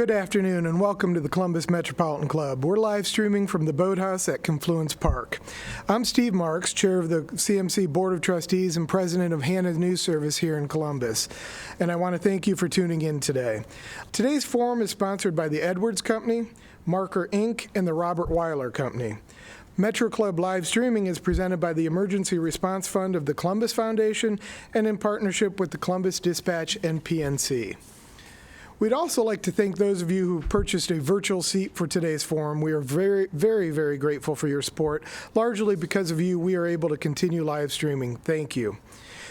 Good afternoon and welcome to the Columbus Metropolitan Club. We're live streaming from the Boathouse at Confluence Park. I'm Steve Marks, chair of the CMC Board of Trustees and president of Hannah News Service here in Columbus. And I want to thank you for tuning in today. Today's forum is sponsored by the Edwards Company, Marker Inc., and the Robert Weiler Company. Metro Club live streaming is presented by the Emergency Response Fund of the Columbus Foundation and in partnership with the Columbus Dispatch and PNC. We'd also like to thank those of you who purchased a virtual seat for today's forum. We are very, very, very grateful for your support. Largely because of you, we are able to continue live streaming. Thank you.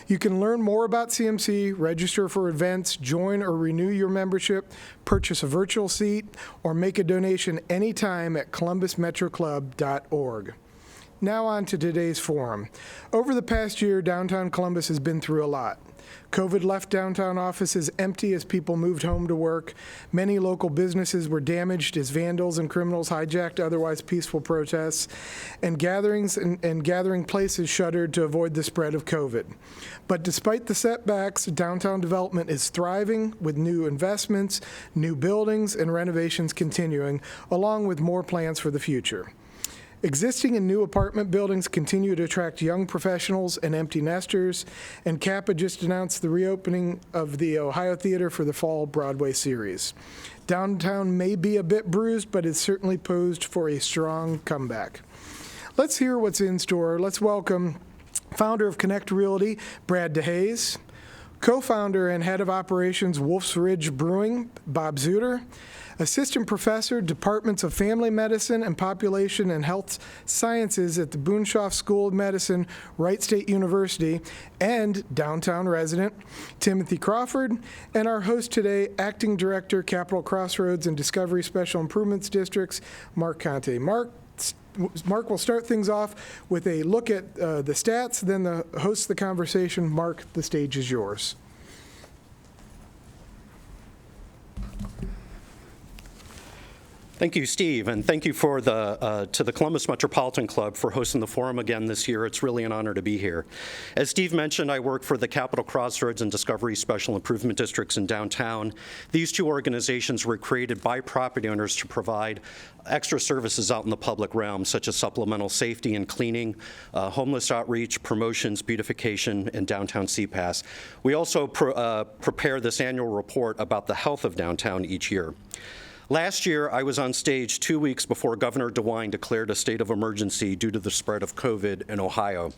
You can learn more about CMC, register for events, join or renew your membership, purchase a virtual seat, or make a donation anytime at columbusmetroclub.org. Now on to today's forum. Over the past year, downtown Columbus has been through a lot. COVID left downtown offices empty as people moved home to work. Many local businesses were damaged as vandals and criminals hijacked otherwise peaceful protests, and gatherings and gathering places shuttered to avoid the spread of COVID. But despite the setbacks, downtown development is thriving with new investments, new buildings, and renovations continuing, along with more plans for the future. Existing and new apartment buildings continue to attract young professionals and empty nesters, and Kappa just announced the reopening of the Ohio Theater for the fall Broadway series. Downtown may be a bit bruised, but it's certainly posed for a strong comeback. Let's hear what's in store. Let's welcome founder of Connect Realty, Brad DeHays, co-founder and head of operations, Wolf's Ridge Brewing, Bob Szuter, assistant professor, departments of family medicine and population and health sciences at the Boonshoff School of Medicine, Wright State University, and downtown resident, Timothy Crawford, and our host today, acting director, Capital Crossroads and Discovery Special Improvements Districts, Marc Conte. Marc will start things off with a look at the stats, then the host of the conversation. Marc, the stage is yours. Thank you, Steve, and thank you to the Columbus Metropolitan Club for hosting the forum again this year. It's really an honor to be here. As Steve mentioned, I work for the Capital Crossroads and Discovery Special Improvement Districts in downtown. These two organizations were created by property owners to provide extra services out in the public realm, such as supplemental safety and cleaning, homeless outreach, promotions, beautification, and downtown CPAS. We also prepare this annual report about the health of downtown each year. Last year, I was on stage 2 weeks before Governor DeWine declared a state of emergency due to the spread of COVID in Ohio.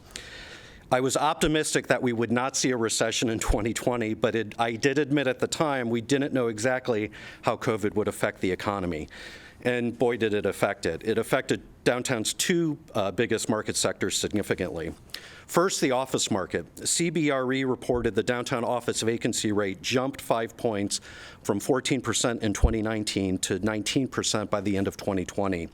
I was optimistic that we would not see a recession in 2020, but I did admit at the time we didn't know exactly how COVID would affect the economy. And boy, did it affect it. It affected downtown's two biggest market sectors significantly. First, the office market. CBRE reported the downtown office vacancy rate jumped 5 points from 14% in 2019 to 19% by the end of 2020.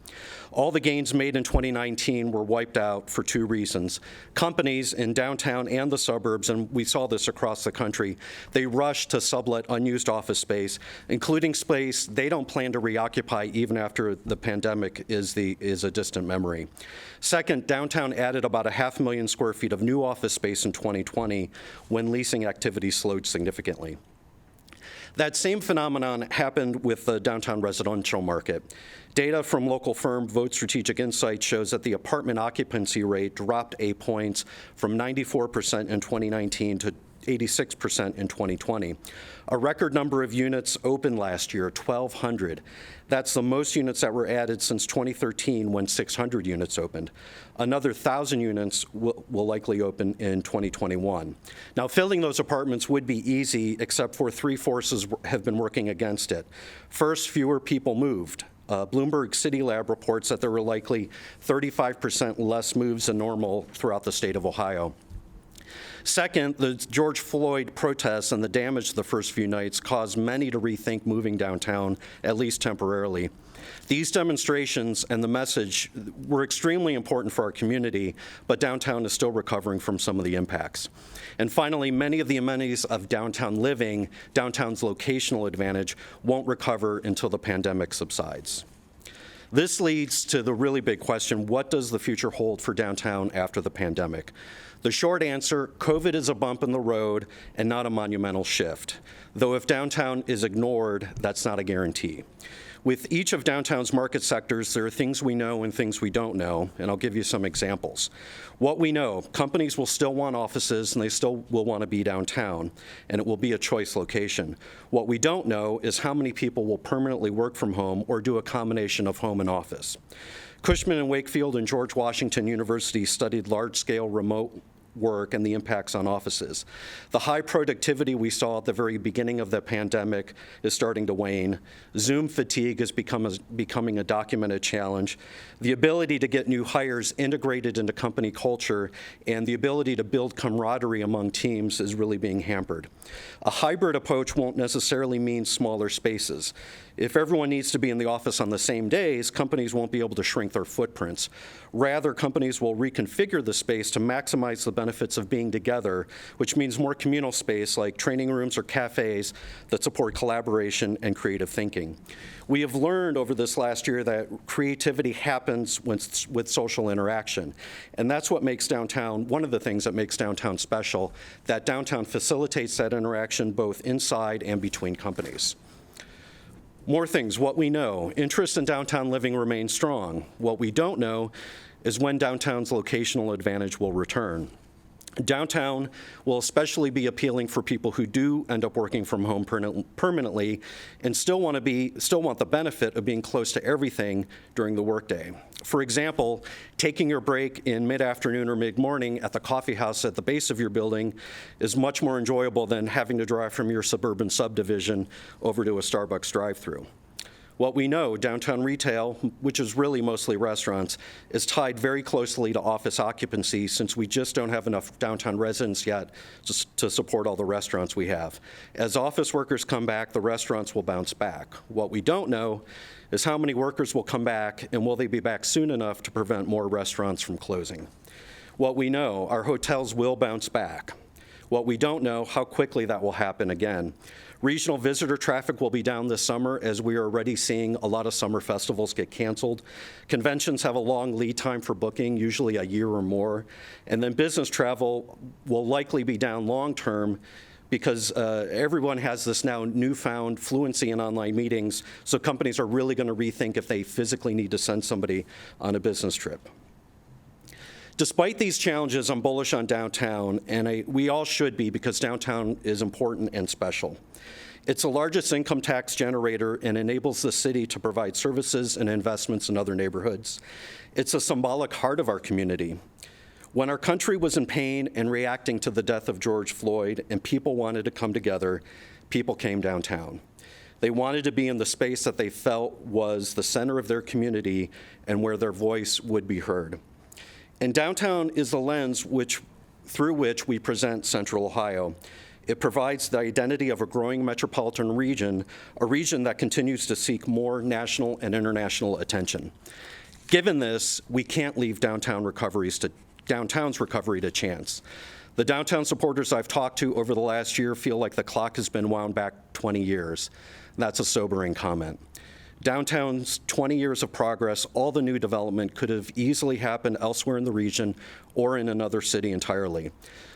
All the gains made in 2019 were wiped out for two reasons. Companies in downtown and the suburbs, and we saw this across the country, they rushed to sublet unused office space, including space they don't plan to reoccupy even after the pandemic is a distant memory. Second, downtown added about 500,000 square feet of new office space in 2020 when leasing activity slowed significantly. That same phenomenon happened with the downtown residential market. Data from local firm Vote Strategic Insights shows that the apartment occupancy rate dropped 8 points from 94% in 2019 to 86% in 2020. A record number of units opened last year, 1,200. That's the most units that were added since 2013 when 600 units opened. Another 1,000 units will likely open in 2021. Now, filling those apartments would be easy, except for three forces have been working against it. First, fewer people moved. Bloomberg City Lab reports that there were likely 35% less moves than normal throughout the state of Ohio. Second, the George Floyd protests and the damage the first few nights caused many to rethink moving downtown, at least temporarily. These demonstrations and the message were extremely important for our community, but downtown is still recovering from some of the impacts. And finally, many of the amenities of downtown living, downtown's locational advantage, won't recover until the pandemic subsides. This leads to the really big question, what does the future hold for downtown after the pandemic? The short answer, COVID is a bump in the road and not a monumental shift. Though if downtown is ignored, that's not a guarantee. With each of downtown's market sectors, there are things we know and things we don't know, and I'll give you some examples. What we know, companies will still want offices and they still will want to be downtown, and it will be a choice location. What we don't know is how many people will permanently work from home or do a combination of home and office. Cushman and Wakefield and George Washington University studied large-scale remote work and the impacts on offices. The high productivity we saw at the very beginning of the pandemic is starting to wane. Zoom fatigue is becoming a documented challenge. The ability to get new hires integrated into company culture and the ability to build camaraderie among teams is really being hampered. A hybrid approach won't necessarily mean smaller spaces. If everyone needs to be in the office on the same days, companies won't be able to shrink their footprints. Rather, companies will reconfigure the space to maximize the benefits of being together, which means more communal space like training rooms or cafes that support collaboration and creative thinking. We have learned over this last year that creativity happens with social interaction, and that's what makes downtown, one of the things that makes downtown special, that downtown facilitates that interaction both inside and between companies. More things, what we know. Interest in downtown living remains strong. What we don't know is when downtown's locational advantage will return. Downtown will especially be appealing for people who do end up working from home permanently and still want the benefit of being close to everything during the workday. For example, taking your break in mid-afternoon or mid-morning at the coffee house at the base of your building is much more enjoyable than having to drive from your suburban subdivision over to a Starbucks drive-thru. What we know, downtown retail, which is really mostly restaurants, is tied very closely to office occupancy since we just don't have enough downtown residents yet to support all the restaurants we have. As office workers come back, the restaurants will bounce back. What we don't know is how many workers will come back and will they be back soon enough to prevent more restaurants from closing. What we know, our hotels will bounce back. What we don't know, how quickly that will happen again. Regional visitor traffic will be down this summer as we are already seeing a lot of summer festivals get canceled. Conventions have a long lead time for booking, usually a year or more. And then business travel will likely be down long term because everyone has this now newfound fluency in online meetings, so companies are really going to rethink if they physically need to send somebody on a business trip. Despite these challenges, I'm bullish on downtown, and we all should be because downtown is important and special. It's the largest income tax generator and enables the city to provide services and investments in other neighborhoods. It's a symbolic heart of our community. When our country was in pain and reacting to the death of George Floyd and people wanted to come together, people came downtown. They wanted to be in the space that they felt was the center of their community and where their voice would be heard. And downtown is the lens through which we present Central Ohio. It provides the identity of a growing metropolitan region, a region that continues to seek more national and international attention. Given this, we can't leave downtown's recovery to chance. The downtown supporters I've talked to over the last year feel like the clock has been wound back 20 years. That's a sobering comment. Downtown's 20 years of progress, all the new development could have easily happened elsewhere in the region or in another city entirely.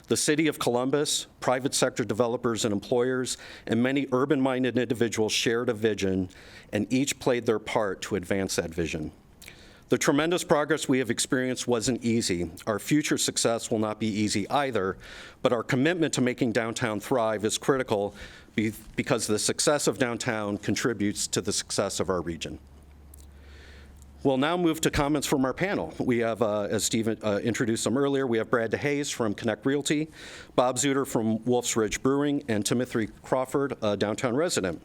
The city of Columbus, private sector developers and employers, and many urban-minded individuals shared a vision, and each played their part to advance that vision. The tremendous progress we have experienced wasn't easy. Our future success will not be easy either, but our commitment to making downtown thrive is critical because the success of downtown contributes to the success of our region. We'll now move to comments from our panel. We have, as Steve introduced them earlier, we have Brad DeHays from Connect Realty, Bob Szuter from Wolf's Ridge Brewing, and Timothy Crawford, a downtown resident.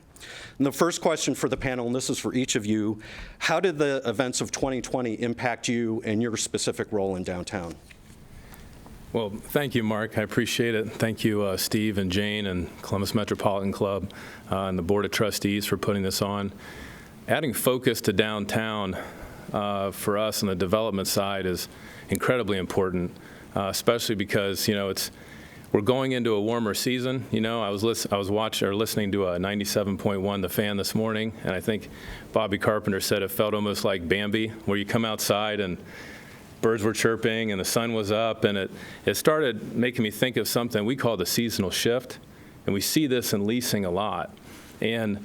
And the first question for the panel, and this is for each of you, how did the events of 2020 impact you and your specific role in downtown? Well, thank you, Mark. I appreciate it. Thank you, Steve and Jane and Columbus Metropolitan Club and the Board of Trustees for putting this on. Adding focus to downtown for us on the development side is incredibly important, especially because, we're going into a warmer season. I was listening to a 97.1 The Fan this morning, and I think Bobby Carpenter said it felt almost like Bambi, where you come outside and birds were chirping and the sun was up, and it started making me think of something we call the seasonal shift, and we see this in leasing a lot. And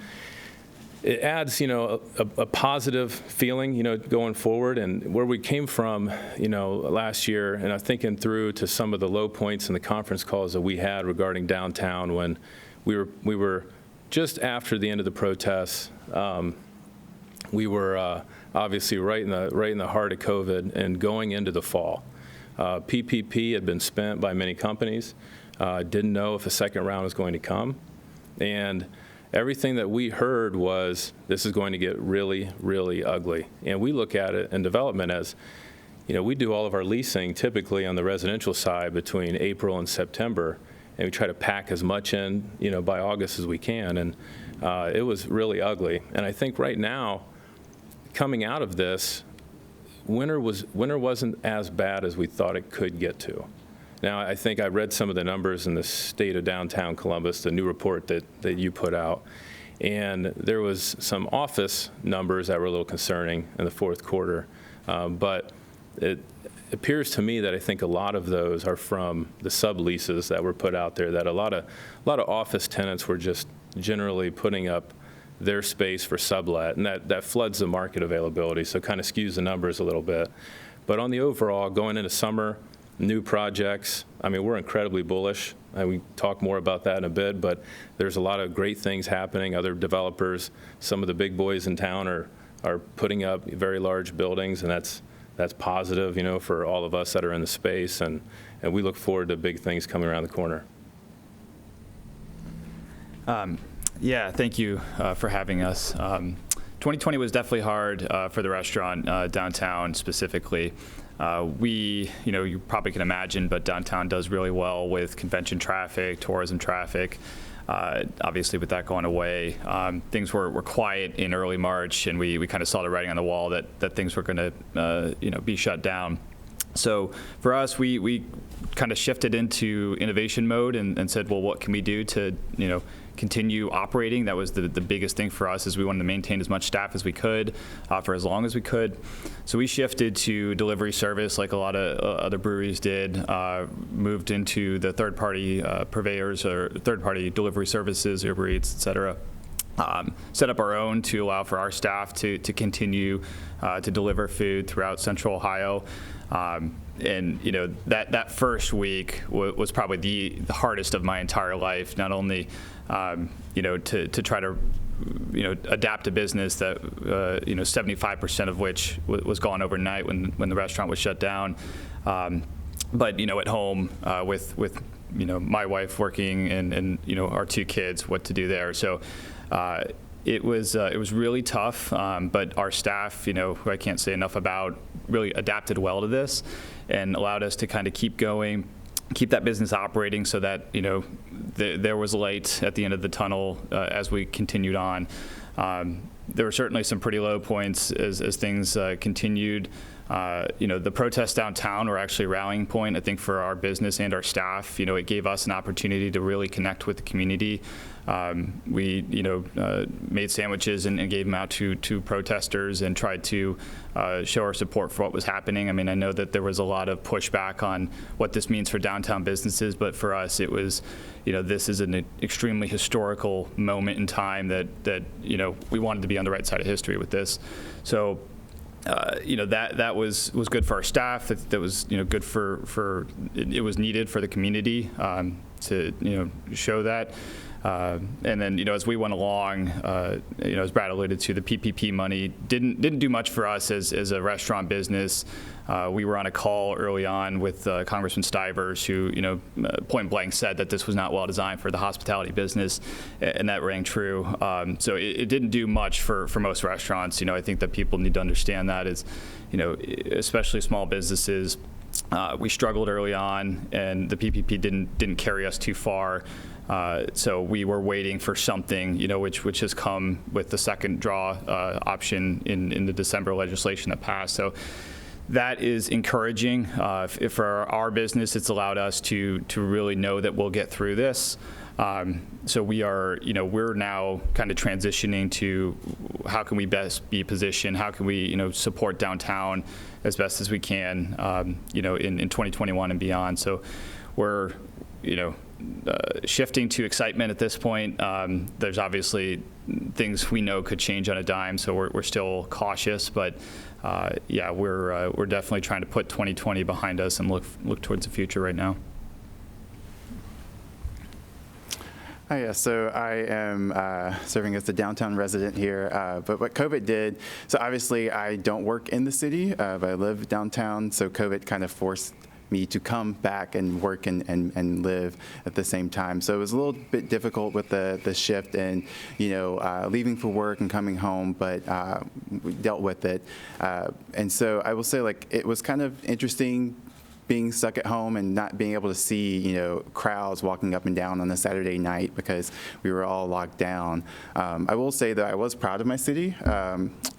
it adds, a positive feeling, going forward. And where we came from, last year, and I'm thinking through to some of the low points in the conference calls that we had regarding downtown when we were just after the end of the protests. We were obviously right in the heart of COVID and going into the fall. PPP had been spent by many companies. Didn't know if a second round was going to come, and everything that we heard was this is going to get really, really ugly. And we look at it in development as, we do all of our leasing typically on the residential side between April and September, and we try to pack as much in, by August as we can. And it was really ugly. And I think right now, coming out of this, winter wasn't as bad as we thought it could get to. Now, I think I read some of the numbers in the state of downtown Columbus, the new report that you put out, and there was some office numbers that were a little concerning in the fourth quarter. But it appears to me that I think a lot of those are from the subleases that were put out there, that a lot of office tenants were just generally putting up their space for sublet, and that floods the market availability, so kind of skews the numbers a little bit. But on the overall, going into summer, new projects, we're incredibly bullish. We talk more about that in a bit, but there's a lot of great things happening. Other developers, some of the big boys in town are putting up very large buildings, and that's positive, for all of us that are in the space, and we look forward to big things coming around the corner. Yeah, thank you for having us. 2020 was definitely hard for the restaurant downtown specifically. You probably can imagine, but downtown does really well with convention traffic, tourism traffic. Obviously, with that going away, things were quiet in early March, and we kind of saw the writing on the wall that things were going to be shut down. So for us, we kind of shifted into innovation mode and said, well, what can we do to continue operating? That was the biggest thing for us, is we wanted to maintain as much staff as we could for as long as we could. So we shifted to delivery service like a lot of other breweries did, moved into the third-party purveyors or third-party delivery services, Uber Eats, et cetera. Set up our own to allow for our staff to continue to deliver food throughout Central Ohio. And that first week was probably the hardest of my entire life. Not only to try to adapt a business that 75% of which was gone overnight when the restaurant was shut down, but at home with my wife working and our two kids, what to do there. So it was really tough, but our staff, who I can't say enough about, really adapted well to this and allowed us to kind of keep going, keep that business operating so that, there was light at the end of the tunnel as we continued on. There were certainly some pretty low points as things continued. The protests downtown were actually a rallying point, I think, for our business and our staff. It gave us an opportunity to really connect with the community. We, made sandwiches and gave them out to protesters and tried to show our support for what was happening. I know that there was a lot of pushback on what this means for downtown businesses, but for us, it was, this is an extremely historical moment in time that we wanted to be on the right side of history with this. So. That was good for our staff. That was good for it was needed for the community to show that. And then as we went along, as Brad alluded to, the PPP money didn't do much for us as a restaurant business. We were on a call early on with Congressman Stivers, who point blank said that this was not well designed for the hospitality business, and that rang true. So it didn't do much for most restaurants. I think that people need to understand that is, especially small businesses. We struggled early on, and the PPP didn't carry us too far. So we were waiting for something, which has come with the second draw option in the December legislation that passed. So that is encouraging. If for our business, it's allowed us to really know that we'll get through this. So we are, we're now kind of transitioning to how can we best be positioned? How can we, support downtown as best as we can, in 2021 and beyond. So we're, shifting to excitement at this point. There's obviously things we know could change on a dime, so we're still cautious, but we're definitely trying to put 2020 behind us and look towards the future right now. Hi, yeah, so I am serving as the downtown resident here, but what COVID did, so obviously I don't work in the city, but I live downtown, so COVID kind of forced me to come back and work and live at the same time. So it was a little bit difficult with the shift and, leaving for work and coming home, but we dealt with it. And so I will say, it was kind of interesting being stuck at home and not being able to see, crowds walking up and down on a Saturday night because we were all locked down. I will say that I was proud of my city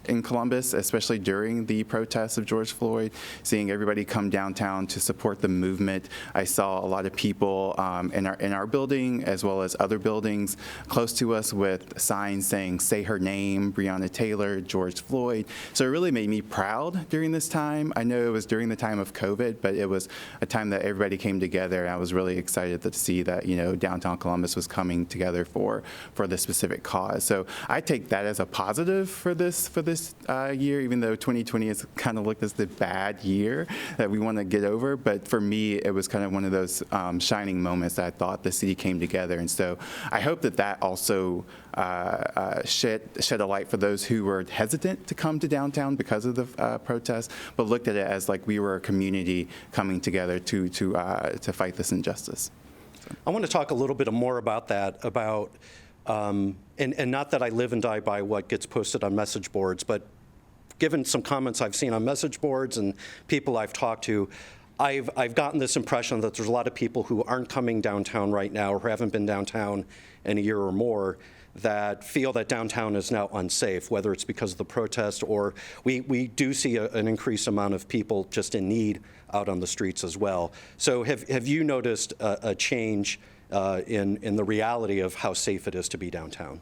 in Columbus, especially during the protests of George Floyd, seeing everybody come downtown to support the movement. I saw a lot of people in our building as well as other buildings close to us with signs saying, "Say her name, Breonna Taylor, George Floyd." So it really made me proud during this time. I know it was during the time of COVID, but it was a time that everybody came together, and I was really excited to see that downtown Columbus was coming together for this specific cause. So I take that as a positive for this year, even though 2020 has kind of looked as the bad year that we want to get over. But for me, it was kind of one of those shining moments that I thought the city came together, and so I hope that also shed a light for those who were hesitant to come to downtown because of the protests, but looked at it as we were a community coming together to fight this injustice. So. I want to talk a little bit more about that, and not that I live and die by what gets posted on message boards, but given some comments I've seen on message boards and people I've talked to, I've gotten this impression that there's a lot of people who aren't coming downtown right now or who haven't been downtown in a year or more that feel that downtown is now unsafe, whether it's because of the protest or we do see an increased amount of people just in need out on the streets as well. So have you noticed a change in the reality of how safe it is to be downtown?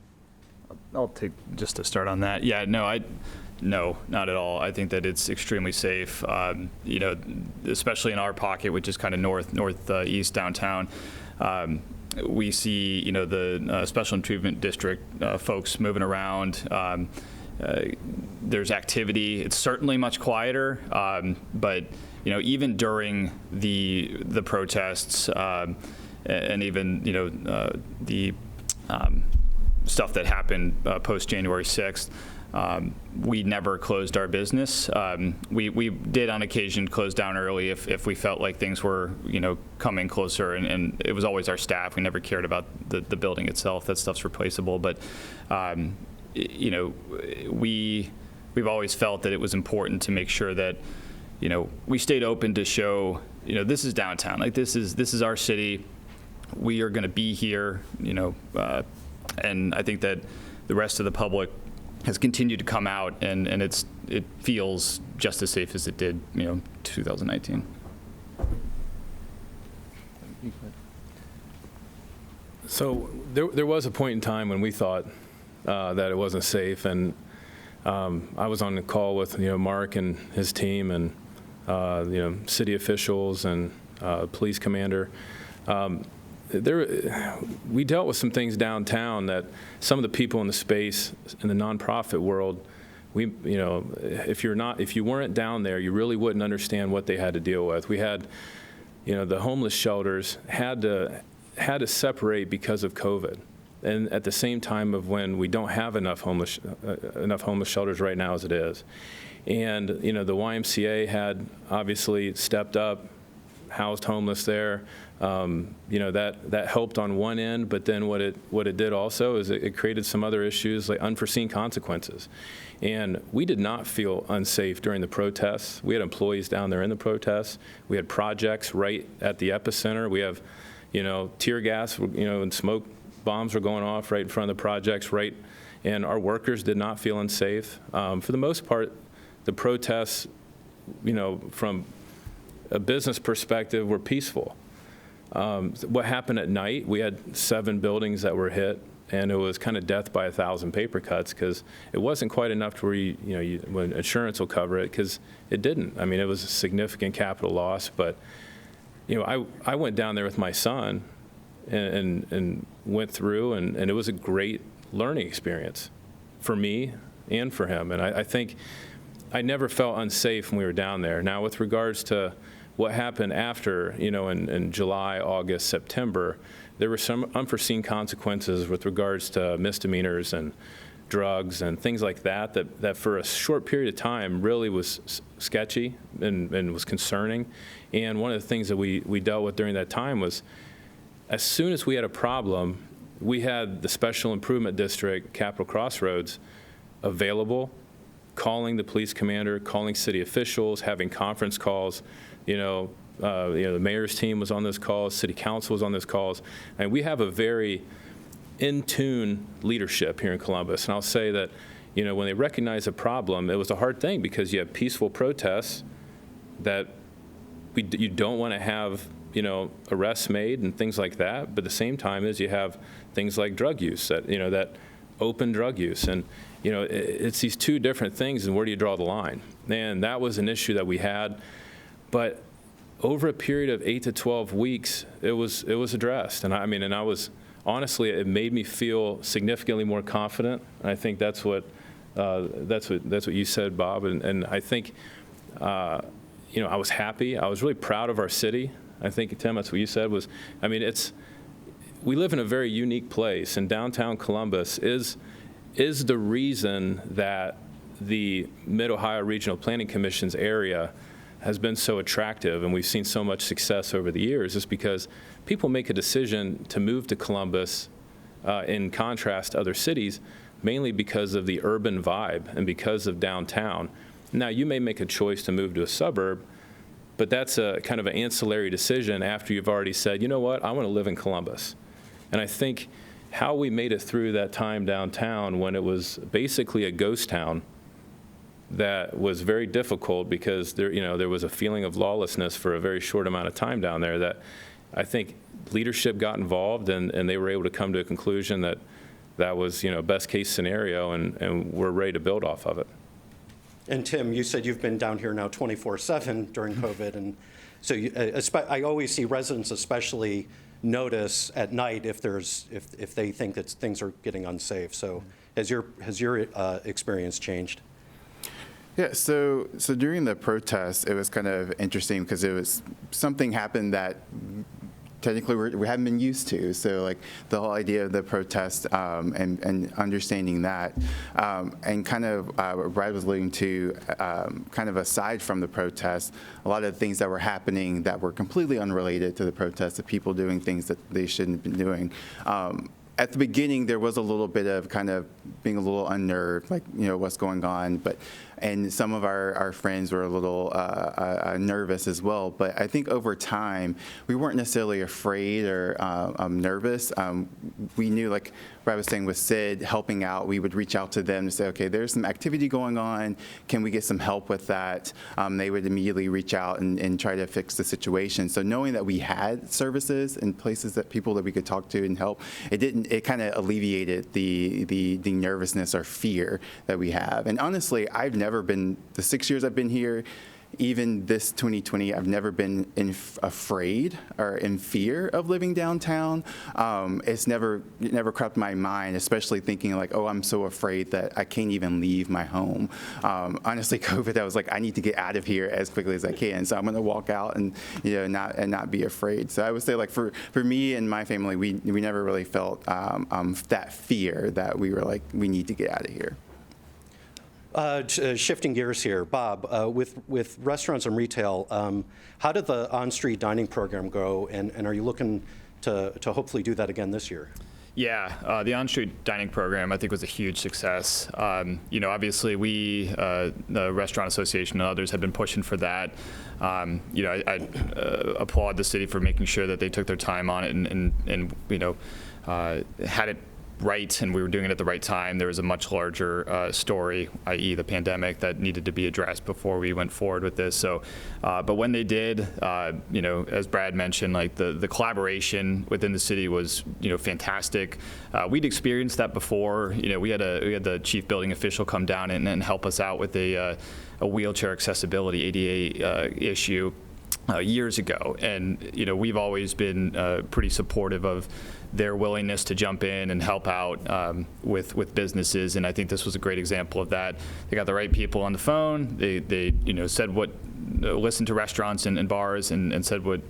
I'll take just to start on that. Yeah, no, not at all. I think that it's extremely safe. Especially in our pocket, which is kind of northeast downtown. We see, the Special Improvement District folks moving around. There's activity. It's certainly much quieter, but even during the protests and even the stuff that happened post January 6th. We never closed our business. We did on occasion close down early if we felt like things were, coming closer, and it was always our staff. We never cared about the building itself. That stuff's replaceable. But, we've always felt that it was important to make sure that, we stayed open to show, this is downtown. This is our city. We are going to be here, and I think that the rest of the public has continued to come out, and it feels just as safe as it did, 2019. So there was a point in time when we thought that it wasn't safe, and I was on the call with Marc and his team, and city officials and police commander. We dealt with some things downtown that some of the people in the space in the nonprofit world, if you weren't down there, you really wouldn't understand what they had to deal with. We had, the homeless shelters had to separate because of COVID, and at the same time of when we don't have enough homeless shelters right now as it is, and the YMCA had obviously stepped up, housed homeless there. That helped on one end, but then what it did also is it created some other issues like unforeseen consequences. And we did not feel unsafe during the protests. We had employees down there in the protests. We had projects right at the epicenter. We have, tear gas, and smoke bombs were going off right in front of the projects, right, and our workers did not feel unsafe. For the most part, the protests from a business perspective, were peaceful. What happened at night, we had 7 buildings that were hit, and it was kind of death by 1,000 paper cuts, because it wasn't quite enough to where when insurance will cover it, because it didn't. I mean, it was a significant capital loss, but I went down there with my son and went through, and it was a great learning experience for me and for him. And I think I never felt unsafe when we were down there. Now, with regards to what happened after, in July, August, September, there were some unforeseen consequences with regards to misdemeanors and drugs and things like that for a short period of time really was sketchy and was concerning. And one of the things that we dealt with during that time was, as soon as we had a problem, we had the Special Improvement District, Capital Crossroads, available, calling the police commander, calling city officials, having conference calls. The mayor's team was on those calls, city council was on those calls, and we have a very in-tune leadership here in Columbus. And I'll say that, when they recognize a problem, it was a hard thing, because you have peaceful protests that you don't want to have, arrests made and things like that. But at the same time as you have things like drug use, that open drug use, and it's these two different things, and where do you draw the line? And that was an issue that we had. But over a period of 8 to 12 weeks, it was addressed. And I was, honestly, it made me feel significantly more confident. And I think that's what you said, Bob. And I think, I was happy. I was really proud of our city. I think, Tim, that's what you said was, we live in a very unique place, and downtown Columbus is the reason that the Mid-Ohio Regional Planning Commission's area has been so attractive, and we've seen so much success over the years, is because people make a decision to move to Columbus in contrast to other cities, mainly because of the urban vibe and because of downtown. Now, you may make a choice to move to a suburb, but that's a kind of an ancillary decision after you've already said, you know what, I want to live in Columbus. And I think how we made it through that time downtown, when it was basically a ghost town, that was very difficult, because there was a feeling of lawlessness for a very short amount of time down there, that I think leadership got involved, and they were able to come to a conclusion that was best case scenario, and we're ready to build off of it. And Tim, you said you've been down here now 24/7 during COVID, and so I always see residents especially notice at night if they think that things are getting unsafe. So has your experience changed? Yeah, so during the protest, it was kind of interesting, because it was something happened that technically we haven't been used to. So like the whole idea of the protest and understanding that, and kind of what Brad was alluding to, kind of aside from the protest, a lot of the things that were happening that were completely unrelated to the protest, of people doing things that they shouldn't have been doing. At the beginning, there was a little bit of kind of being a little unnerved, like, what's going on. And some of our friends were a little nervous as well. But I think over time, we weren't necessarily afraid or nervous. We knew, like Brad was saying with Sid helping out, we would reach out to them to say, okay, there's some activity going on. Can we get some help with that? They would immediately reach out and try to fix the situation. So knowing that we had services and places that people that we could talk to and help, it kind of alleviated the nervousness or fear that we have. And honestly, I've never been, the 6 years I've been here, even this 2020, I've never been afraid or in fear of living downtown. It never crossed my mind, especially thinking like, oh, I'm so afraid that I can't even leave my home. Honestly, COVID, I was like, I need to get out of here as quickly as I can. So I'm going to walk out and not be afraid. So I would say, like, for me and my family, we never really felt that fear that we were like, we need to get out of here. Shifting gears here, Bob, with restaurants and retail, how did the OnStreet Dining program go, and are you looking to hopefully do that again this year? Yeah, the OnStreet Dining program, I think, was a huge success. Obviously, we, the Restaurant Association and others, have been pushing for that. I applaud the city for making sure that they took their time on it and had it right and we were doing it at the right time. There was a much larger story, i.e. the pandemic, that needed to be addressed before we went forward with this. So, but when they did, as Brad mentioned, like the collaboration within the city was, fantastic. We'd experienced that before. We had the chief building official come down and help us out with a wheelchair accessibility ADA issue years ago, and we've always been pretty supportive of their willingness to jump in and help out with businesses, and I think this was a great example of that. They got the right people on the phone. They said what, listened to restaurants and bars and said what,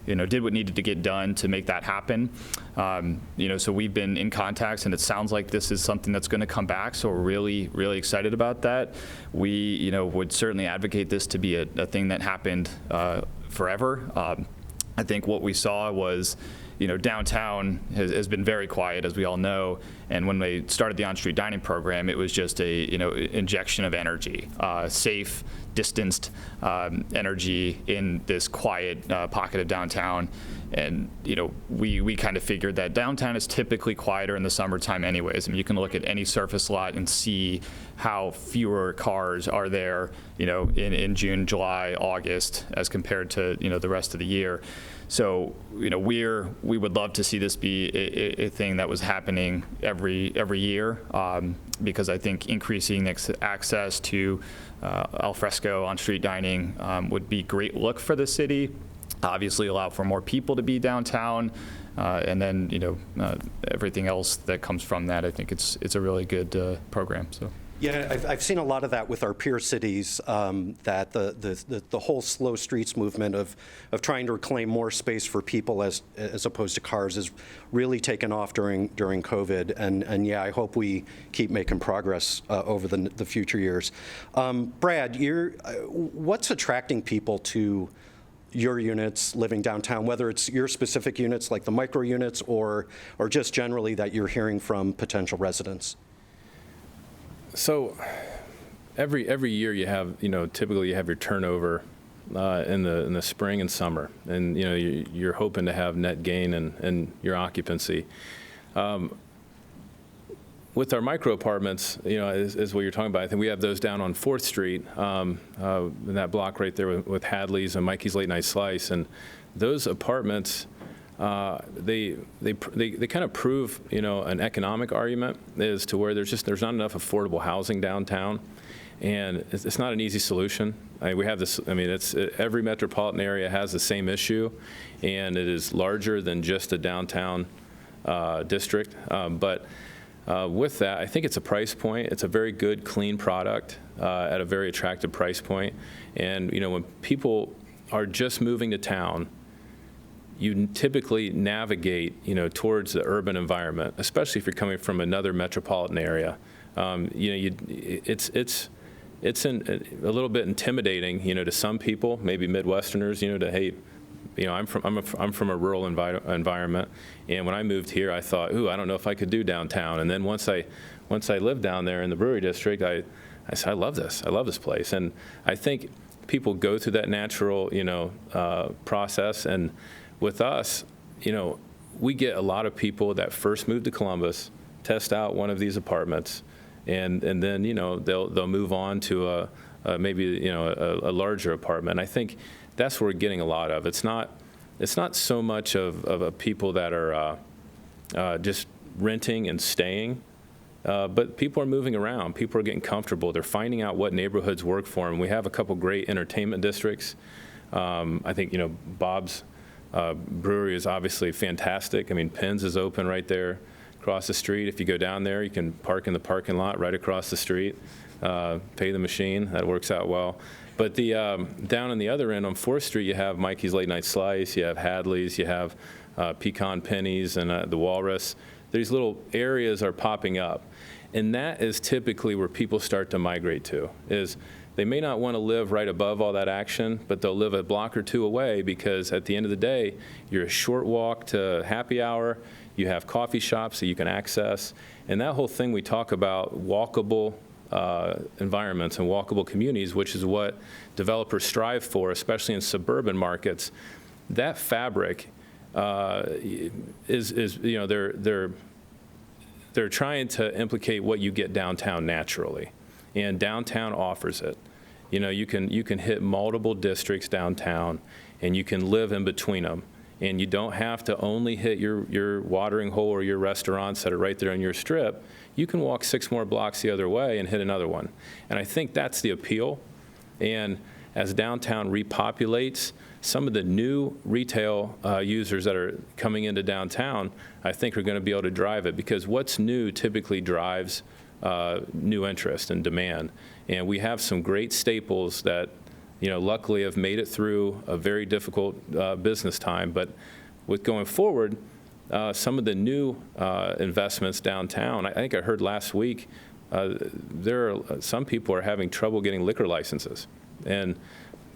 did what needed to get done to make that happen. So we've been in contacts, and it sounds like this is something that's going to come back. So we're really, really excited about that. We, would certainly advocate this to be a thing that happened forever. I think what we saw was, downtown has been very quiet, as we all know. And when they started the OnStreet Dining program, it was just a injection of energy, safe, distanced energy in this quiet pocket of downtown. And we kind of figured that downtown is typically quieter in the summertime anyways. I mean, you can look at any surface lot and see how fewer cars are there, in June, July, August, as compared to the rest of the year. So we would love to see this be a thing that was happening every year, because I think increasing access to alfresco on-street dining would be a great look for the city. Obviously allow for more people to be downtown, and then everything else that comes from that. I think it's a really good program. So. Yeah, I've seen a lot of that with our peer cities, that the whole slow streets movement of trying to reclaim more space for people as opposed to cars is really taken off during COVID. And yeah, I hope we keep making progress over the future years. Brad, what's attracting people to your units living downtown, whether it's your specific units like the micro units or just generally that you're hearing from potential residents? So every year you have, typically you have your turnover in the spring and summer, and you're hoping to have net gain in your occupancy. With our micro apartments, is what you're talking about. I think we have those down on 4th Street, in that block right there with Hadley's and Mikey's Late Night Slice, and those apartments, they kind of prove an economic argument as to where there's not enough affordable housing downtown, and it's not an easy solution. We have this. Every metropolitan area has the same issue, and it is larger than just a downtown district. But with that, I think it's a price point. It's a very good, clean product at a very attractive price point. And when people are just moving to town, you typically navigate, towards the urban environment, especially if you're coming from another metropolitan area. It's a little bit intimidating, to some people, maybe Midwesterners, to hey, I'm from a rural environment, and when I moved here, I thought, ooh, I don't know if I could do downtown. And then once I lived down there in the Brewery District, I said, I love this place. And I think people go through that natural, process. And with us, we get a lot of people that first move to Columbus, test out one of these apartments, and then they'll move on to maybe a larger apartment. I think that's where we're getting a lot of. It's not so much of people that are just renting and staying, but people are moving around. People are getting comfortable. They're finding out what neighborhoods work for them. We have a couple great entertainment districts. I think Bob's Brewery is obviously fantastic. Penn's is open right there across the street. If you go down there, you can park in the parking lot right across the street, pay the machine. That works out well. But the down on the other end on 4th Street, you have Mikey's Late Night Slice, you have Hadley's, you have Pecan Pennies and the Walrus. These little areas are popping up. And that is typically where people start to migrate to, is they may not want to live right above all that action, but they'll live a block or two away, because at the end of the day, you're a short walk to happy hour, you have coffee shops that you can access, and that whole thing we talk about, walkable environments and walkable communities, which is what developers strive for, especially in suburban markets. That fabric is they're they're trying to implicate what you get downtown naturally, and downtown offers it. You know, you can hit multiple districts downtown, and you can live in between them. And you don't have to only hit your watering hole or your restaurants that are right there on your strip. You can walk 6 more blocks the other way and hit another one. And I think that's the appeal. And as downtown repopulates, some of the new retail users that are coming into downtown, I think are going to be able to drive it, because what's new typically drives new interest and demand. And we have some great staples that, you know, luckily have made it through a very difficult business time. But with going forward, some of the new investments downtown, I think I heard last week, some people are having trouble getting liquor licenses. And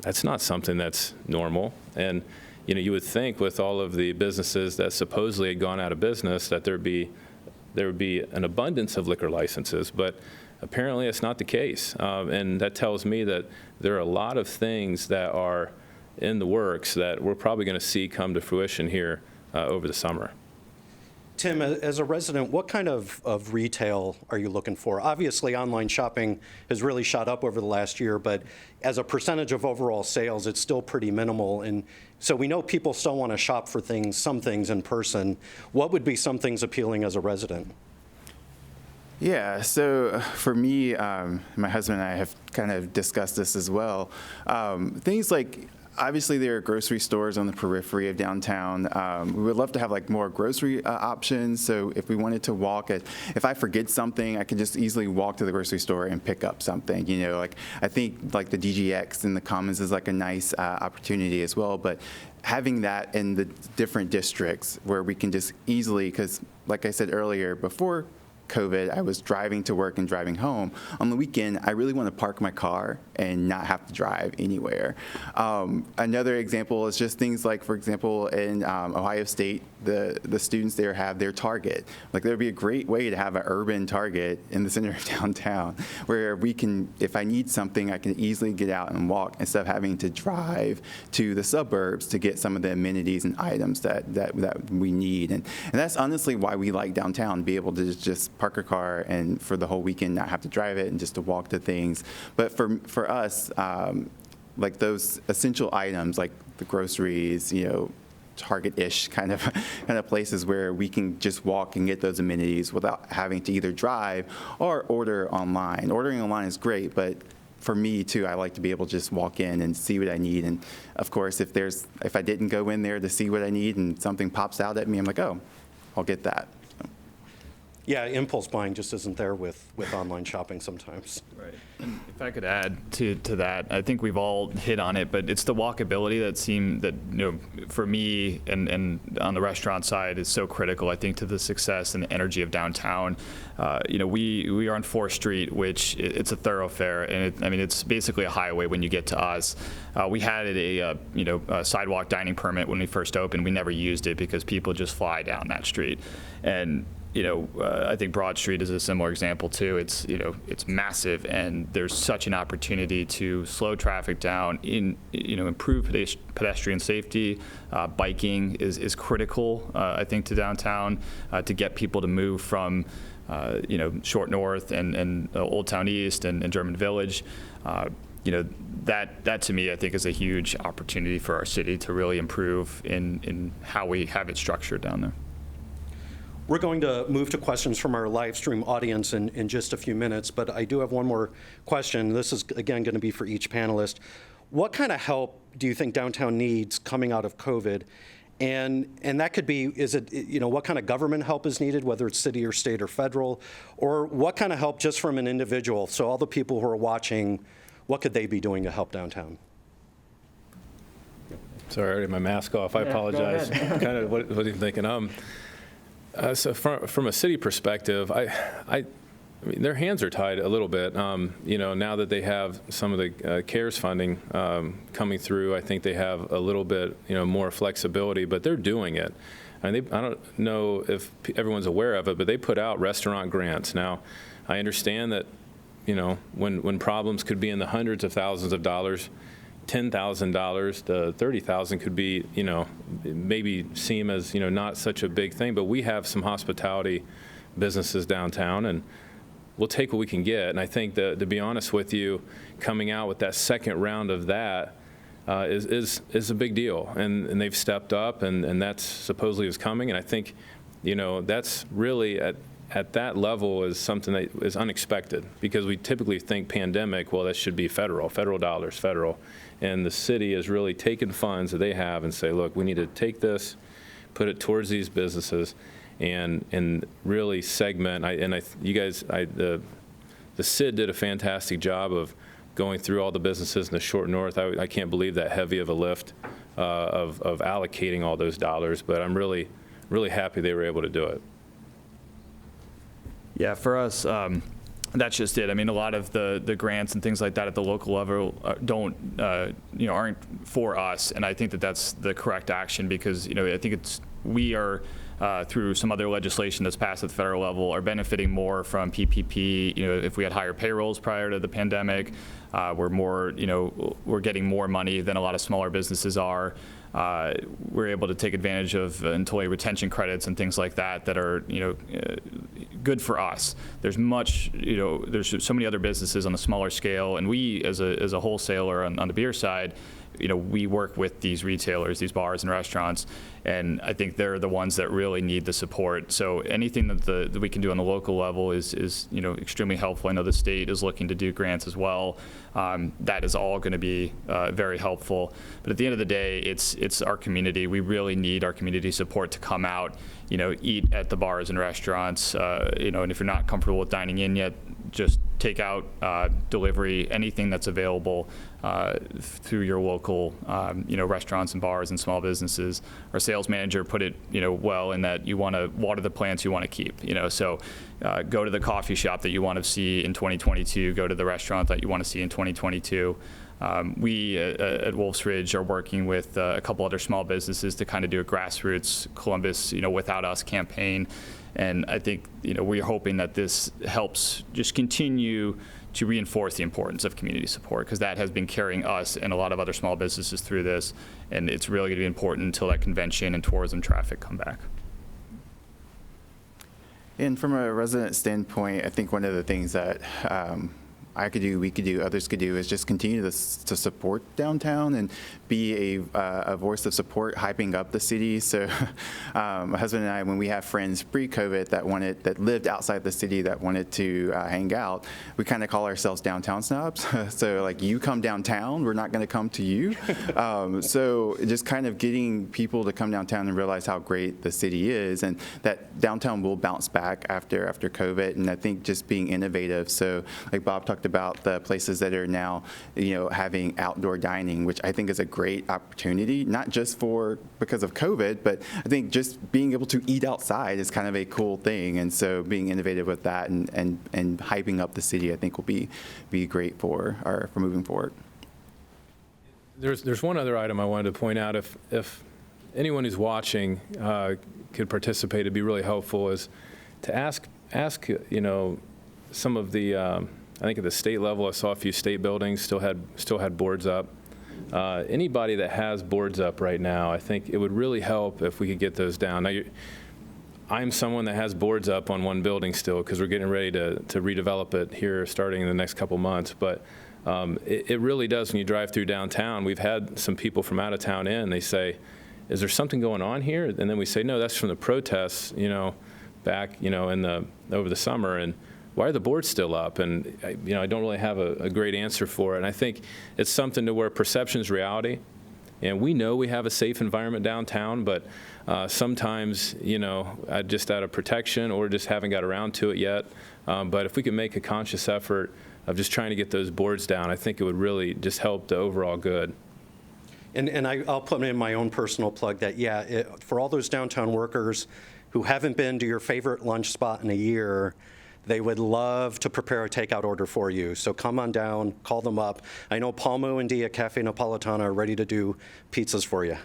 that's not something that's normal. And, you know, you would think with all of the businesses that supposedly had gone out of business that there would be an abundance of liquor licenses, but apparently it's not the case. And that tells me that there are a lot of things that are in the works that we're probably going to see come to fruition here over the summer. Tim, as a resident, what kind of retail are you looking for? Obviously, online shopping has really shot up over the last year, but as a percentage of overall sales, it's still pretty minimal. And so we know people still want to shop for some things in person. What would be some things appealing as a resident? Yeah, so for me, my husband and I have kind of discussed this as well. Things like, obviously, there are grocery stores on the periphery of downtown. We would love to have like more grocery options. So if we wanted to walk if I forget something, I could just easily walk to the grocery store and pick up something. You know, like I think like the DGX in the Commons is like a nice opportunity as well. But having that in the different districts where we can just easily, because like I said earlier, before COVID, I was driving to work and driving home. On the weekend, I really want to park my car and not have to drive anywhere. Another example is just things like, for example, in Ohio State, the students there have their Target. Like, there would be a great way to have an urban Target in the center of downtown, where we can, if I need something, I can easily get out and walk instead of having to drive to the suburbs to get some of the amenities and items that we need. And that's honestly why we like downtown, be able to just park a car and for the whole weekend not have to drive it and just to walk to things. But for us, like those essential items like the groceries, you know, Target-ish kind of places where we can just walk and get those amenities without having to either drive or order online. Ordering online is great, but for me too, I like to be able to just walk in and see what I need. And of course, if I didn't go in there to see what I need and something pops out at me, I'm like, oh, I'll get that. Yeah, impulse buying just isn't there with online shopping sometimes. Right. And if I could add to that, I think we've all hit on it, but it's the walkability that you know, for me and on the restaurant side is so critical, I think, to the success and the energy of downtown. You know, we are on 4th Street, which it's a thoroughfare, and it's basically a highway when you get to us. We had a sidewalk dining permit when we first opened. We never used it because people just fly down that street. And you know, I think Broad Street is a similar example too. It's, you know, it's massive, and there's such an opportunity to slow traffic down, improve pedestrian safety. Biking is critical, I think, to downtown to get people to move from, Short North and Old Town East and German Village. You know, that to me, I think, is a huge opportunity for our city to really improve in how we have it structured down there. We're going to move to questions from our live stream audience in just a few minutes, but I do have one more question. This is, again, going to be for each panelist. What kind of help do you think downtown needs coming out of COVID? And that could be, what kind of government help is needed, whether it's city or state or federal, or what kind of help just from an individual? So all the people who are watching, what could they be doing to help downtown? Sorry, I already had my mask off. I apologize. Kind of what are you thinking? So from a city perspective, I mean, their hands are tied a little bit. Now that they have some of the CARES funding coming through, I think they have a little bit, more flexibility, but they're doing it. I don't know if everyone's aware of it, but they put out restaurant grants. Now, I understand that, when problems could be in the hundreds of thousands of dollars, $10,000 to $30,000 could be, maybe seem as, not such a big thing, but we have some hospitality businesses downtown, and we'll take what we can get. And I think that, to be honest with you, coming out with that second round of that is a big deal. And they've stepped up, and that's supposedly is coming. And I think, that's really at that level is something that is unexpected, because we typically think pandemic, well, that should be federal dollars. And the city has really taken funds that they have and say, look, we need to take this, put it towards these businesses, and really segment. The CID did a fantastic job of going through all the businesses in the short north. I can't believe that heavy of a lift of allocating all those dollars, but I'm really, really happy they were able to do it. Yeah, for us, that's just it. I mean, a lot of the grants and things like that at the local level aren't for us, and I think that that's the correct action, because I think we are through some other legislation that's passed at the federal level are benefiting more from PPP. If we had higher payrolls prior to the pandemic, we're getting more money than a lot of smaller businesses are. We're able to take advantage of employee retention credits and things like that are good for us. There's so many other businesses on a smaller scale, and we as a wholesaler on the beer side, we work with these retailers, these bars and restaurants, and I think they're the ones that really need the support. So anything that we can do on the local level is extremely helpful. I know the state is looking to do grants as well. That is all going to be very helpful. But at the end of the day, it's our community. We really need our community support to come out, eat at the bars and restaurants. And if you're not comfortable with dining in yet, just take out, delivery, anything that's available through your local, restaurants and bars and small businesses. Our sales manager put it, well, in that you want to water the plants you want to keep. So go to the coffee shop that you want to see in 2022. Go to the restaurant that you want to see in 2022. We at Wolf's Ridge are working with a couple other small businesses to kind of do a grassroots Columbus, Without Us campaign. And I think, we're hoping that this helps just continue to reinforce the importance of community support, because that has been carrying us and a lot of other small businesses through this. And it's really going to be important until that convention and tourism traffic come back. And from a resident standpoint, I think one of the things that I could do, we could do, others could do, is just continue to support downtown and be a voice of support, hyping up the city. So my husband and I, when we have friends pre-COVID that lived outside the city that wanted to hang out, we kind of call ourselves downtown snobs. So like, you come downtown, we're not going to come to you. So just kind of getting people to come downtown and realize how great the city is, and that downtown will bounce back after COVID. And I think just being innovative. So like Bob talked about the places that are now, having outdoor dining, which I think is a great opportunity, not just because of COVID, but I think just being able to eat outside is kind of a cool thing. And so being innovative with that and hyping up the city, I think will be great for moving forward. There's one other item I wanted to point out. If anyone who's watching could participate, it'd be really helpful, is to ask some of the I think at the state level, I saw a few state buildings still had boards up. Anybody that has boards up right now, I think it would really help if we could get those down. Now, I'm someone that has boards up on one building still, because we're getting ready to redevelop it here starting in the next couple months. But it really does, when you drive through downtown. We've had some people from out of town in, they say, is there something going on here? And then we say, no, that's from the protests, back, over the summer. And why are the boards still up? And I don't really have a great answer for it. And I think it's something to where perception is reality. And we know we have a safe environment downtown, but sometimes, just out of protection or just haven't got around to it yet. But if we could make a conscious effort of just trying to get those boards down, I think it would really just help the overall good. And I'll put in my own personal plug that, for all those downtown workers who haven't been to your favorite lunch spot in a year, they would love to prepare a takeout order for you. So come on down, call them up. I know Palmo and Dia Cafe Napolitana are ready to do pizzas for you.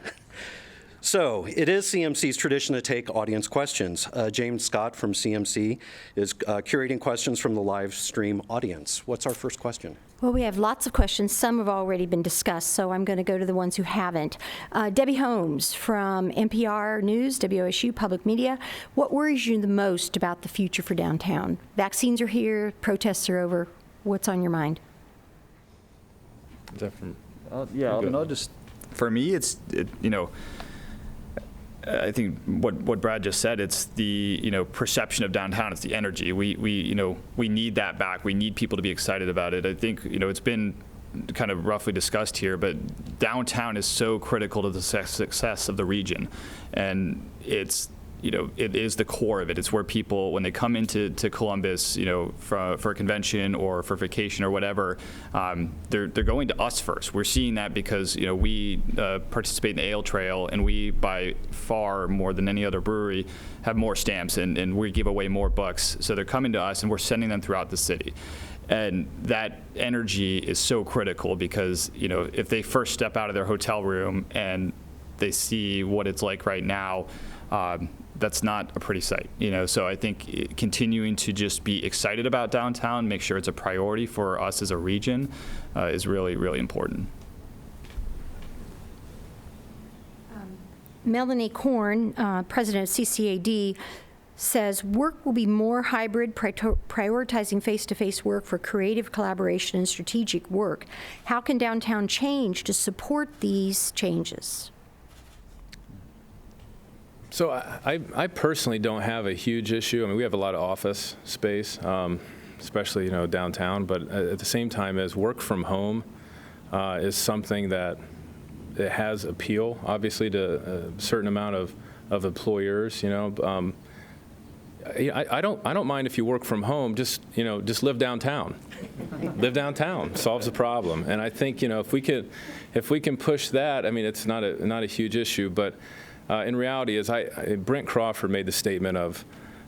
So it is CMC's tradition to take audience questions. James Scott from CMC is curating questions from the live stream audience. What's our first question? Well, we have lots of questions. Some have already been discussed, so I'm going to go to the ones who haven't. Debbie Holmes from NPR News, WSU Public Media. What worries you the most about the future for downtown? Vaccines are here, protests are over. What's on your mind? Is that from? Yeah, I mean, I'll just, for me, I think what Brad just said, it's the, perception of downtown, it's the energy. We need that back. We need people to be excited about it. I think, it's been kind of roughly discussed here, but downtown is so critical to the success of the region. And it is the core of it. It's where people, when they come into Columbus, for a convention or for vacation or whatever, they're going to us first. We're seeing that because we participate in the Ale Trail, and we, by far more than any other brewery, have more stamps, and we give away more bucks. So they're coming to us, and we're sending them throughout the city. And that energy is so critical because if they first step out of their hotel room and they see what it's like right now, that's not a pretty sight, So I think continuing to just be excited about downtown, make sure it's a priority for us as a region, is really, really important. Melanie Korn, president of CCAD, says work will be more hybrid, prioritizing face-to-face work for creative collaboration and strategic work. How can downtown change to support these changes? So I personally don't have a huge issue. I mean, we have a lot of office space, especially downtown. But at the same time, as work from home is something that it has appeal, obviously, to a certain amount of employers. I don't mind if you work from home. Just live downtown. Live downtown solves the problem. And I think if we can push that, I mean, it's not a huge issue, but. In reality, Brent Crawford made the statement of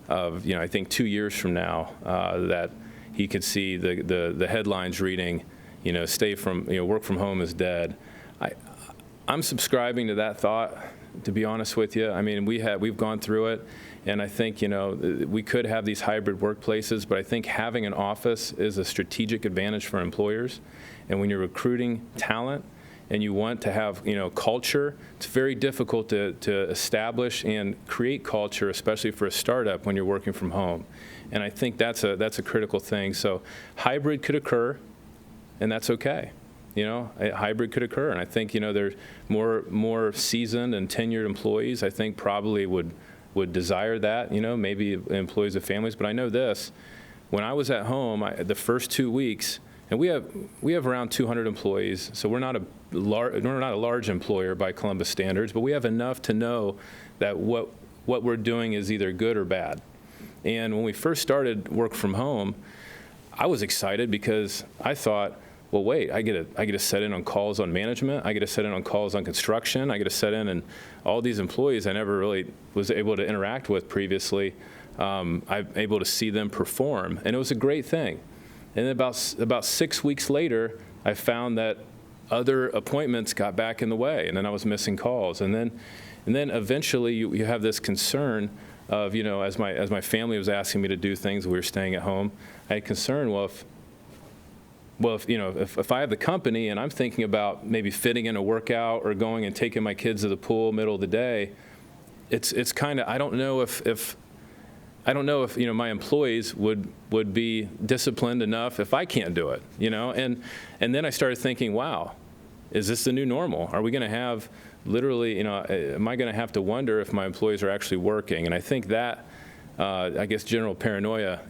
I think 2 years from now that he could see the headlines reading, work from home is dead. I'm subscribing to that thought, to be honest with you. I mean, we've gone through it, and I think we could have these hybrid workplaces, but I think having an office is a strategic advantage for employers, and when you're recruiting talent. And you want to have, culture, it's very difficult to establish and create culture, especially for a startup when you're working from home. And I think that's a critical thing. So hybrid could occur, and that's okay. A hybrid could occur. And I think, there's more seasoned and tenured employees, I think probably would desire that, maybe employees of families. But I know this, when I was at home, the first 2 weeks, and we have around 200 employees, so we're not a large employer by Columbus standards, but we have enough to know that what we're doing is either good or bad. And when we first started work from home, I was excited because I thought, well, wait, I get to set in on calls on management, I get to set in on calls on construction, I get to set in, and all these employees I never really was able to interact with previously, I'm able to see them perform, and it was a great thing. And then about 6 weeks later, I found that other appointments got back in the way, and then I was missing calls. And then eventually you have this concern of, as my family was asking me to do things, we were staying at home, I had concern, if I have the company and I'm thinking about maybe fitting in a workout or going and taking my kids to the pool middle of the day, it's kind of, I don't know if my employees would be disciplined enough if I can't do it, and then I started thinking, wow, is this the new normal? Are we going to have literally, am I going to have to wonder if my employees are actually working? And I think that, I guess, general paranoia,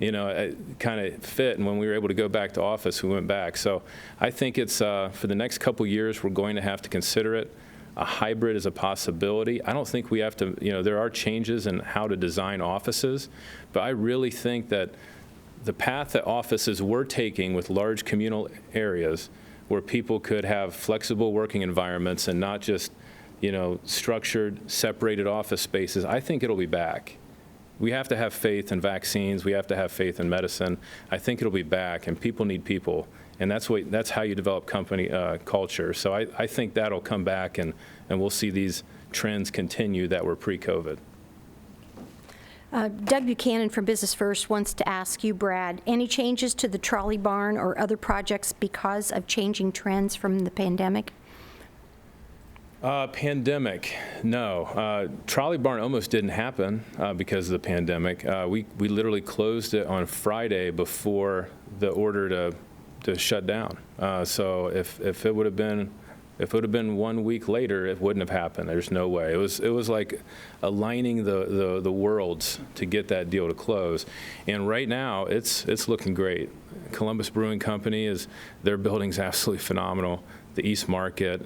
kind of fit. And when we were able to go back to office, we went back. So I think it's for the next couple years, we're going to have to consider it. A hybrid is a possibility. I don't think we have to, there are changes in how to design offices, but I really think that the path that offices were taking with large communal areas where people could have flexible working environments and not just, structured, separated office spaces, I think it'll be back. We have to have faith in vaccines. We have to have faith in medicine. I think it'll be back, and people need people. And that's how you develop company culture. So I think that'll come back, and we'll see these trends continue that were pre-COVID. Doug Buchanan from Business First wants to ask you, Brad, any changes to the trolley barn or other projects because of changing trends from the pandemic? Pandemic, no. Trolley barn almost didn't happen because of the pandemic. We literally closed it on Friday before the order to shut down. So if it would have been 1 week later, it wouldn't have happened. There's no way. It was like aligning the worlds to get that deal to close. And right now, it's looking great. Columbus Brewing Company their building's absolutely phenomenal. The East Market,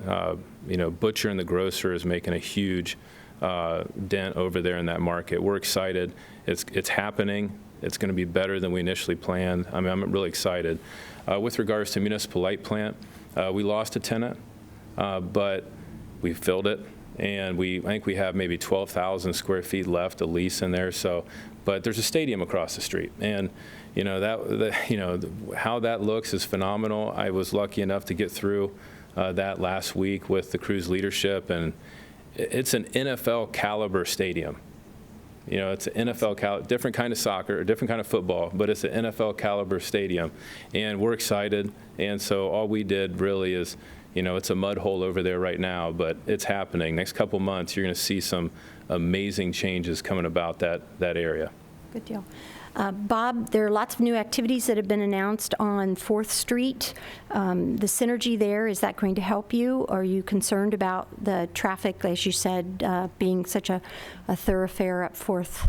Butcher and the grocer is making a huge dent over there in that market. We're excited. It's happening. It's going to be better than we initially planned. I mean, I'm really excited. With regards to Municipal Light Plant, we lost a tenant, but we filled it, and I think we have maybe 12,000 square feet left, a lease in there. So, but there's a stadium across the street, and how that looks is phenomenal. I was lucky enough to get through that last week with the Crew's leadership, and it's an NFL caliber stadium. It's an NFL different kind of soccer, different kind of football, but it's an NFL caliber stadium, and we're excited. And so all we did really is, it's a mud hole over there right now, but it's happening. Next couple months, you're going to see some amazing changes coming about that area. Good deal. Bob, there are lots of new activities that have been announced on 4th Street. The synergy there, is that going to help you? Are you concerned about the traffic, as you said, being such a thoroughfare up 4th?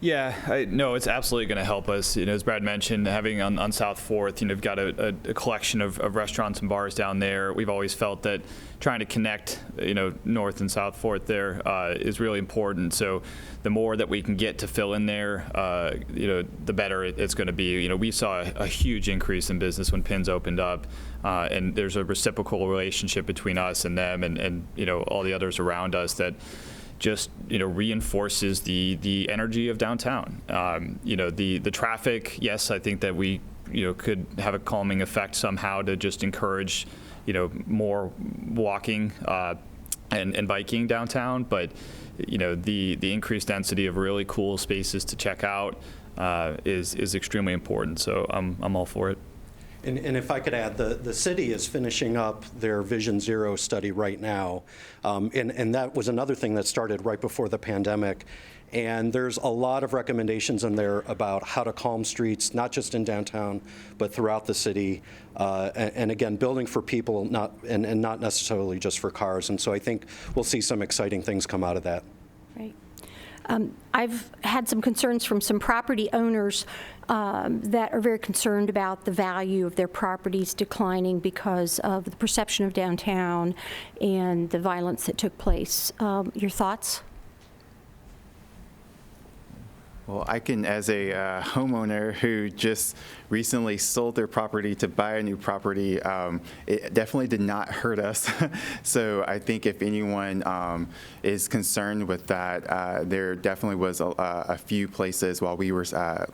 Yeah, no, it's absolutely going to help us. As Brad mentioned, having on South 4th, we've got a collection of restaurants and bars down there. We've always felt that trying to connect, North and South 4th there is really important. So the more that we can get to fill in there, the better it's going to be. We saw a huge increase in business when Pins opened up, and there's a reciprocal relationship between us and them and all the others around us that just reinforces the energy of downtown. The traffic, yes, I think that we could have a calming effect somehow to just encourage more walking and biking downtown, but the increased density of really cool spaces to check out is extremely important. So I'm all for it. And if I could add, the city is finishing up their Vision Zero study right now, and that was another thing that started right before the pandemic. And there's a lot of recommendations in there about how to calm streets, not just in downtown, but throughout the city. And again, building for people, not necessarily just for cars. And so I think we'll see some exciting things come out of that. Right. I've had some concerns from some property owners that are very concerned about the value of their properties declining because of the perception of downtown and the violence that took place. Your thoughts? Well, I can, as a homeowner who just recently sold their property to buy a new property, it definitely did not hurt us. So I think if anyone is concerned with that, there definitely was a few places while we were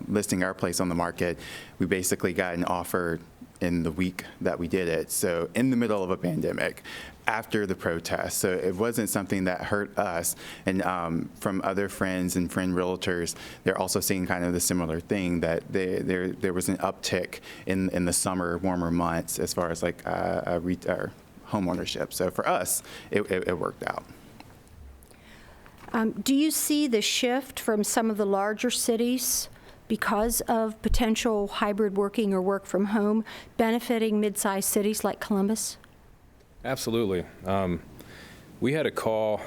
listing our place on the market, we basically got an offer in the week that we did it. So in the middle of a pandemic, after the protest. So it wasn't something that hurt us. And from other friends and friend realtors, they're also seeing kind of the similar thing, that there was an uptick in the summer, warmer months as far as like home ownership. So for us, it worked out. Do you see the shift from some of the larger cities because of potential hybrid working or work from home benefiting mid-sized cities like Columbus? Absolutely. We had a call,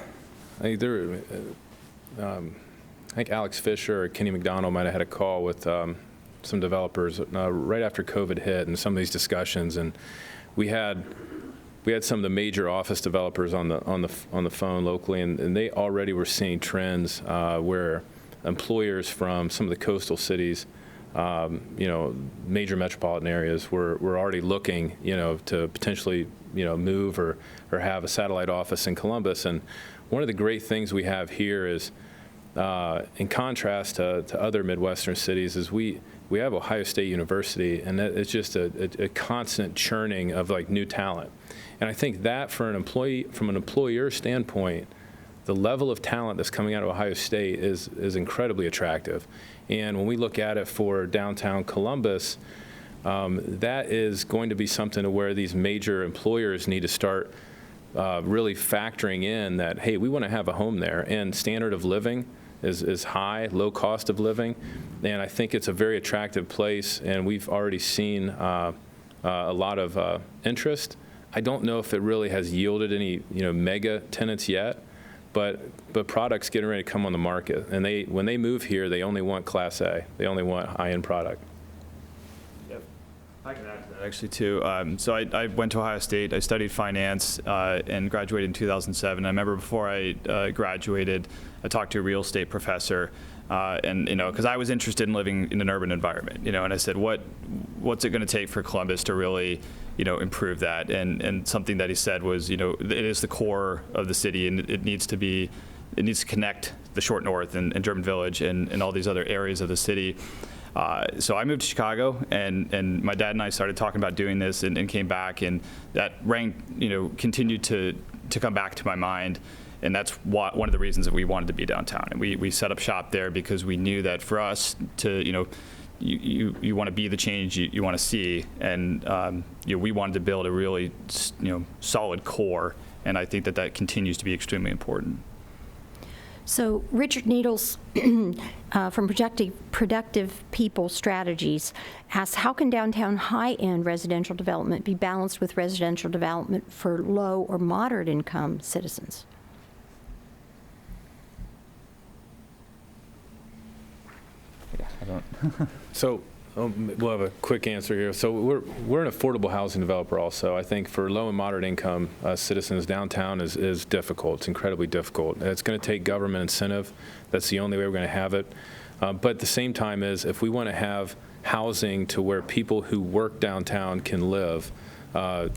I think Alex Fisher or Kenny McDonald might have had a call with some developers right after COVID hit and some of these discussions, and we had some of the major office developers on the phone locally, and they already were seeing trends where employers from some of the coastal cities, major metropolitan areas were already looking, to potentially, move or have a satellite office in Columbus. And one of the great things we have here is, in contrast to other Midwestern cities, is we have Ohio State University, and it's just a constant churning of like new talent. And I think that from an employer standpoint, the level of talent that's coming out of Ohio State is incredibly attractive. And when we look at it for downtown Columbus, that is going to be something to where these major employers need to start really factoring in that, hey, we want to have a home there. And standard of living is high, low cost of living. And I think it's a very attractive place, and we've already seen a lot of interest. I don't know if it really has yielded any mega tenants yet, but products getting ready to come on the market. And when they move here, they only want Class A. They only want high-end product. Yep. I can add to that actually too. So I went to Ohio State. I studied finance and graduated in 2007. I remember before I graduated, I talked to a real estate professor, and because I was interested in living in an urban environment, and I said, what's it going to take for Columbus to really improve that? And something that he said was, it is the core of the city, and it needs to connect the Short North and German Village and all these other areas of the city. So I moved to Chicago, and my dad and I started talking about doing this, and came back, and that continued to come back to my mind. And that's one of the reasons that we wanted to be downtown. And we set up shop there because we knew that for us to, you want to be the change you want to see. And we wanted to build a really, solid core. And I think that continues to be extremely important. So Richard Needles from Productive People Strategies asks, how can downtown high-end residential development be balanced with residential development for low or moderate income citizens? So we'll have a quick answer here. So we're an affordable housing developer also. I think for low and moderate income citizens, downtown is difficult. It's incredibly difficult. And it's going to take government incentive. That's the only way we're going to have it. But at the same time if we want to have housing to where people who work downtown can live,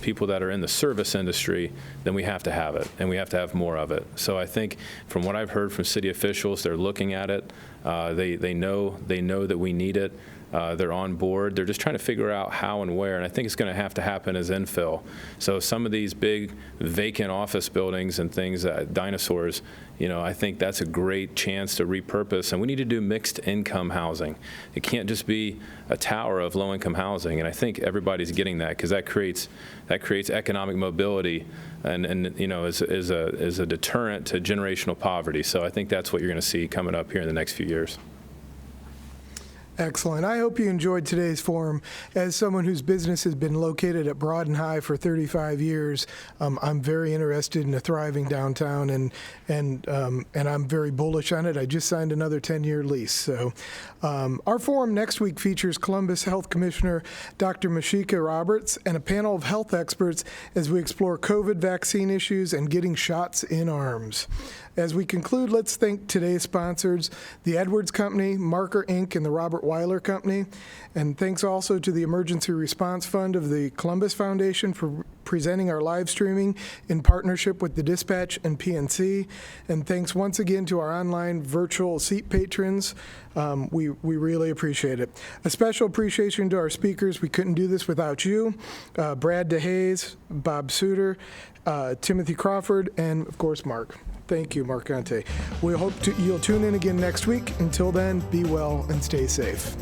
people that are in the service industry, then we have to have it, and we have to have more of it. So I think from what I've heard from city officials, they're looking at it. They know that we need it. They're on board. They're just trying to figure out how and where, and I think it's going to happen as infill. So some of these big vacant office buildings and things, dinosaurs, I think that's a great chance to repurpose, and we need to do mixed income housing. It can't just be a tower of low income housing, and I think everybody's getting that because that creates economic mobility and is a deterrent to generational poverty. So I think that's what you're going to see coming up here in the next few years. Excellent. I hope you enjoyed today's forum. As someone whose business has been located at Broad and High for 35 years, I'm very interested in a thriving downtown, and I'm very bullish on it. I just signed another 10-year lease. So our forum next week features Columbus Health Commissioner Dr. Mashika Roberts and a panel of health experts as we explore COVID vaccine issues and getting shots in arms. As we conclude, let's thank today's sponsors, the Edwards Company, Marker Inc., and the Robert Weiler Company. And thanks also to the Emergency Response Fund of the Columbus Foundation for presenting our live streaming in partnership with the Dispatch and PNC. And thanks once again to our online virtual seat patrons. We really appreciate it. A special appreciation to our speakers. We couldn't do this without you. Brad DeHays, Bob Szuter, Timothy Crawford, and of course, Marc. Thank you, Marc Conte. We hope you'll tune in again next week. Until then, be well and stay safe.